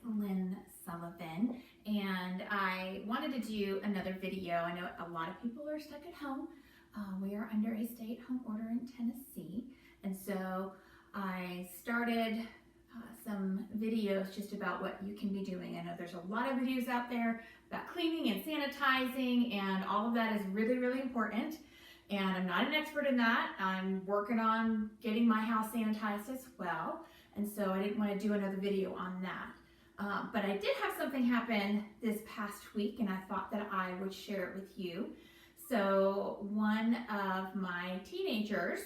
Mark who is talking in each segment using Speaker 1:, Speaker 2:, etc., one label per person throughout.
Speaker 1: Lynn Sullivan, and I wanted to do another video. I know a lot of people are stuck at home. We are under a stay-at-home order in Tennessee, and so I started some videos just about what you can be doing. I know there's a lot of videos out there about cleaning and sanitizing, and all of that is really, really important. And I'm not an expert in that. I'm working on getting my house sanitized as well. And so I didn't want to do another video on that. But I did have something happen this past week, and I thought that I would share it with you. So one of my teenagers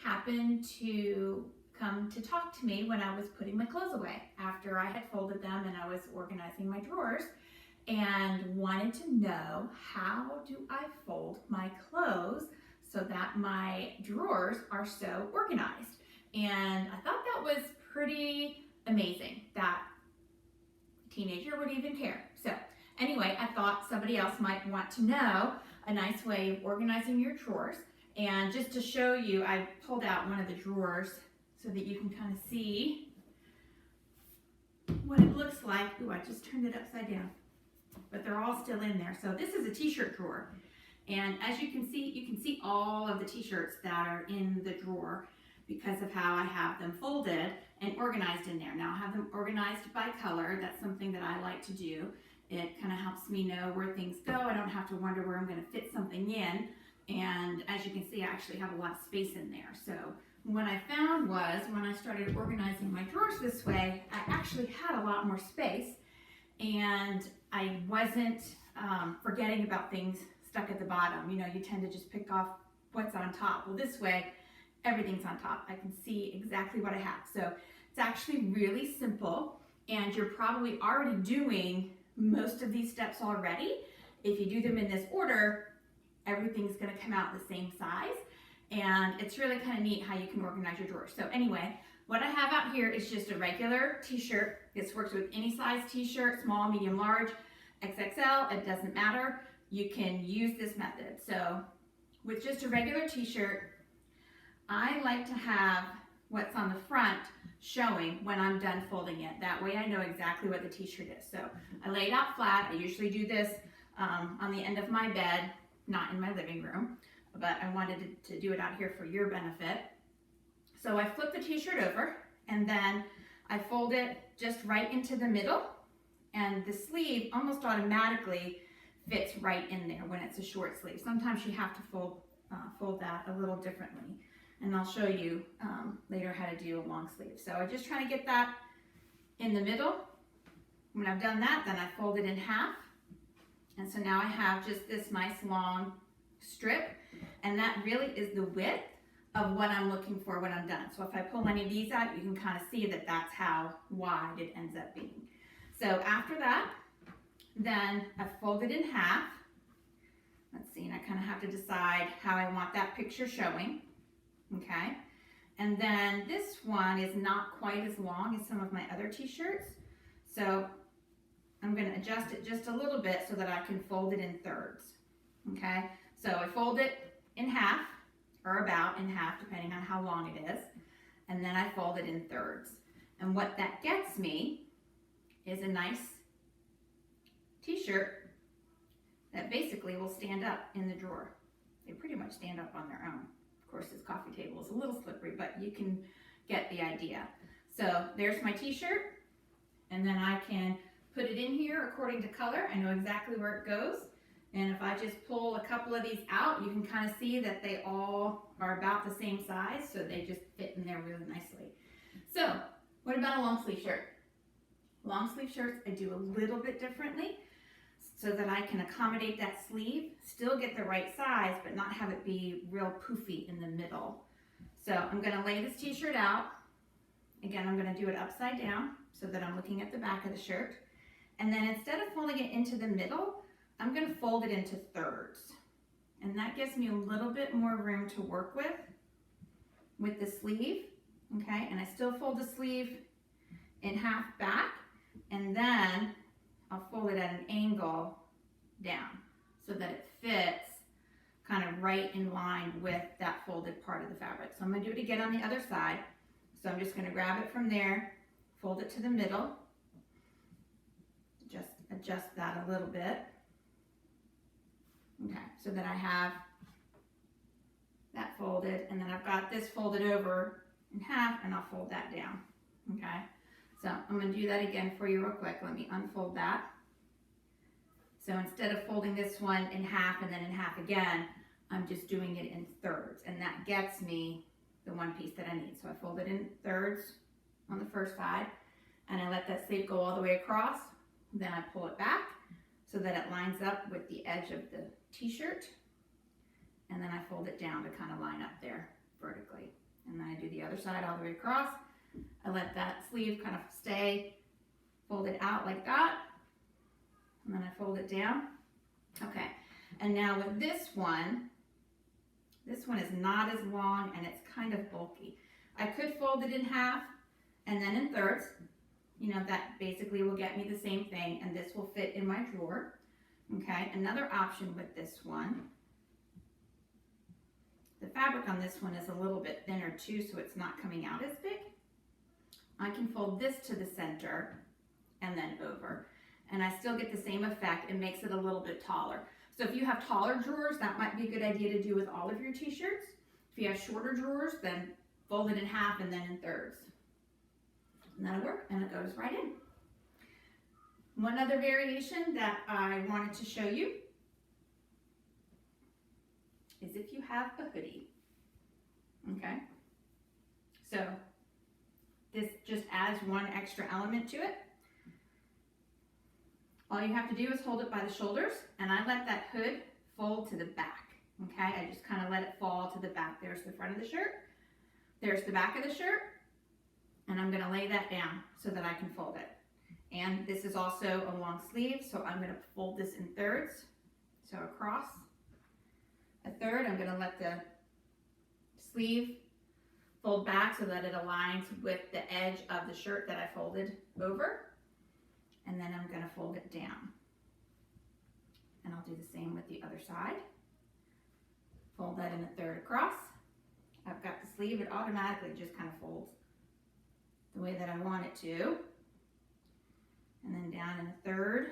Speaker 1: happened to come to talk to me when I was putting my clothes away after I had folded them and I was organizing my drawers, and wanted to know, how do I fold my clothes so that my drawers are so organized? And I thought that was pretty amazing that a teenager would even care. So anyway, I thought somebody else might want to know a nice way of organizing your drawers. And just to show you, I pulled out one of the drawers so that you can kind of see what it looks like. Ooh, I just turned it upside down, but they're all still in there. So this is a t-shirt drawer. And as you can see all of the t-shirts that are in the drawer because of how I have them folded and organized in there. Now I have them organized by color. That's something that I like to do. It kind of helps me know where things go. I don't have to wonder where I'm going to fit something in. And as you can see, I actually have a lot of space in there. So what I found was, when I started organizing my drawers this way, I actually had a lot more space, and I wasn't forgetting about things stuck at the bottom. You know, you tend to just pick off what's on top. Well, this way, everything's on top. I can see exactly what I have. So it's actually really simple, and you're probably already doing most of these steps already. If you do them in this order, everything's going to come out the same size, and it's really kind of neat how you can organize your drawers. So anyway, what I have out here is just a regular t-shirt. This works with any size t-shirt, small, medium, large, XXL, it doesn't matter. You can use this method. So with just a regular t-shirt, I like to have what's on the front showing when I'm done folding it. That way I know exactly what the t-shirt is. So I lay it out flat. I usually do this on the end of my bed, not in my living room, but I wanted to do it out here for your benefit. So I flip the t-shirt over, and then I fold it just right into the middle, and the sleeve almost automatically fits right in there when it's a short sleeve. Sometimes you have to fold that a little differently, and I'll show you later how to do a long sleeve. So I just try to get that in the middle. When I've done that, then I fold it in half, and so now I have just this nice long strip, and that really is the width of what I'm looking for when I'm done. So if I pull any of these out, you can kind of see that that's how wide it ends up being. So after that, then I fold it in half. Let's see, and I kind of have to decide how I want that picture showing. Okay, and then this one is not quite as long as some of my other t-shirts, so I'm going to adjust it just a little bit so that I can fold it in thirds. Okay, so I fold it in half, or about in half, depending on how long it is, and then I fold it in thirds. And what that gets me is a nice t-shirt that basically will stand up in the drawer. They pretty much stand up on their own. Of course, this coffee table is a little slippery, but you can get the idea. So there's my t-shirt, and then I can put it in here according to color. I know exactly where it goes. And if I just pull a couple of these out, you can kind of see that they all are about the same size, so they just fit in there really nicely. So what about a long sleeve shirt? Long sleeve shirts I do a little bit differently so that I can accommodate that sleeve, still get the right size, but not have it be real poofy in the middle. So I'm going to lay this t-shirt out. Again, I'm going to do it upside down so that I'm looking at the back of the shirt. And then instead of folding it into the middle, I'm going to fold it into thirds. And that gives me a little bit more room to work with the sleeve. Okay, and I still fold the sleeve in half back, and then I'll fold it at an angle down so that it fits kind of right in line with that folded part of the fabric. So I'm going to do it again on the other side. So I'm just going to grab it from there, fold it to the middle, adjust that a little bit. Okay, so that I have that folded, and then I've got this folded over in half, and I'll fold that down. Okay, so I'm going to do that again for you real quick. Let me unfold that. So instead of folding this one in half and then in half again, I'm just doing it in thirds, and that gets me the one piece that I need. So I fold it in thirds on the first side, and I let that sleeve go all the way across. Then I pull it back so that it lines up with the edge of the t-shirt, and then I fold it down to kind of line up there vertically. And then I do the other side all the way across. I let that sleeve kind of stay folded out like that, and then I fold it down. Okay, and now with this one is not as long and it's kind of bulky. I could fold it in half and then in thirds. You know, that basically will get me the same thing, and this will fit in my drawer. Okay, another option with this one, the fabric on this one is a little bit thinner too, so it's not coming out as big. I can fold this to the center and then over, and I still get the same effect. It makes it a little bit taller. So if you have taller drawers, that might be a good idea to do with all of your t-shirts. If you have shorter drawers, then fold it in half and then in thirds. And that'll work, and it goes right in. One other variation that I wanted to show you is if you have a hoodie. Okay, so this just adds one extra element to it. All you have to do is hold it by the shoulders, and I let that hood fold to the back. Okay, I just kind of let it fall to the back. There's the front of the shirt, there's the back of the shirt, and I'm going to lay that down so that I can fold it. And this is also a long sleeve, so I'm going to fold this in thirds. So across a third, I'm going to let the sleeve fold back so that it aligns with the edge of the shirt that I folded over. And then I'm going to fold it down. And I'll do the same with the other side. Fold that in a third across. I've got the sleeve, it automatically just kind of folds the way that I want it to. And then down in a third.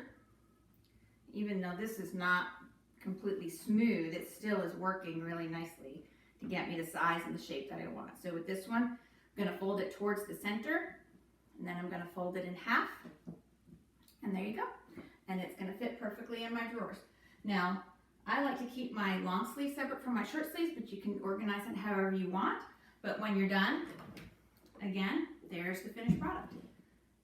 Speaker 1: Even though this is not completely smooth, it still is working really nicely to get me the size and the shape that I want. So with this one, I'm going to fold it towards the center, and then I'm going to fold it in half. And there you go. And it's going to fit perfectly in my drawers. Now, I like to keep my long sleeve separate from my short sleeves, but you can organize it however you want. But when you're done, again, there's the finished product.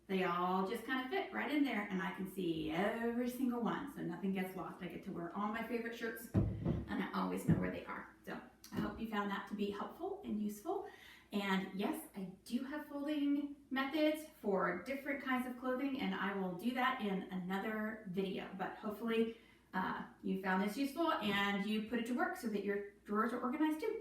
Speaker 1: They all just kind of fit right in there, and I can see every single one, so nothing gets lost. I get to wear all my favorite shirts, and I always know where they are. So I hope you found that to be helpful and useful. And yes, I do have folding methods for different kinds of clothing, and I will do that in another video. But hopefully you found this useful and you put it to work so that your drawers are organized too.